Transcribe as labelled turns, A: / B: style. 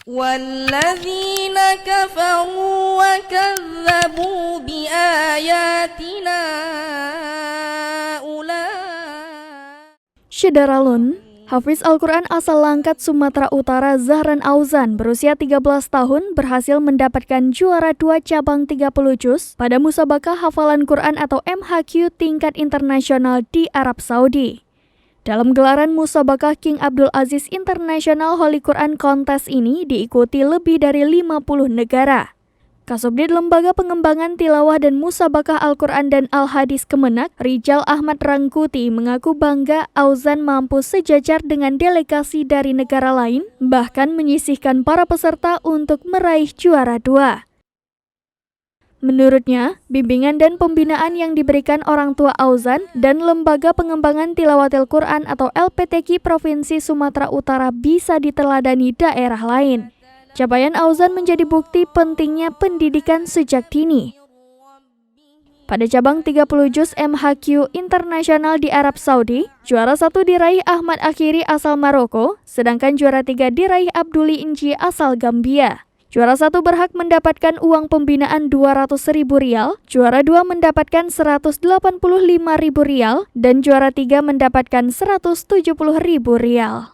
A: والذين كفروا وكذبوا بآياتنا
B: Syederalun, Hafiz Al-Quran asal Langkat, Sumatera Utara Zahran Auzan berusia 13 tahun berhasil mendapatkan juara 2 cabang 30 juz pada Musabaqah Hafalan Quran atau MHQ tingkat internasional di Arab Saudi. Dalam gelaran Musabaqah King Abdul Aziz International Holy Quran Contest ini diikuti lebih dari 50 negara. Kasubdit Lembaga Pengembangan Tilawah dan Musabaqah Al-Quran dan Al-Hadis Kemenak, Rijal Ahmad Rangkuti mengaku bangga Auzan mampu sejajar dengan delegasi dari negara lain, bahkan menyisihkan para peserta untuk meraih juara 2. Menurutnya, bimbingan dan pembinaan yang diberikan orang tua Auzan dan Lembaga Pengembangan Tilawatil Quran atau LPTQ Provinsi Sumatera Utara bisa diteladani daerah lain. Capaian Auzan menjadi bukti pentingnya pendidikan sejak dini. Pada cabang 30 juz MHQ internasional di Arab Saudi, juara 1 diraih Ahmad Akhiri asal Maroko, sedangkan juara 3 diraih Abduli Inji asal Gambia. Juara 1 berhak mendapatkan uang pembinaan Rp200.000, juara 2 mendapatkan Rp185.000, dan juara 3 mendapatkan Rp170.000.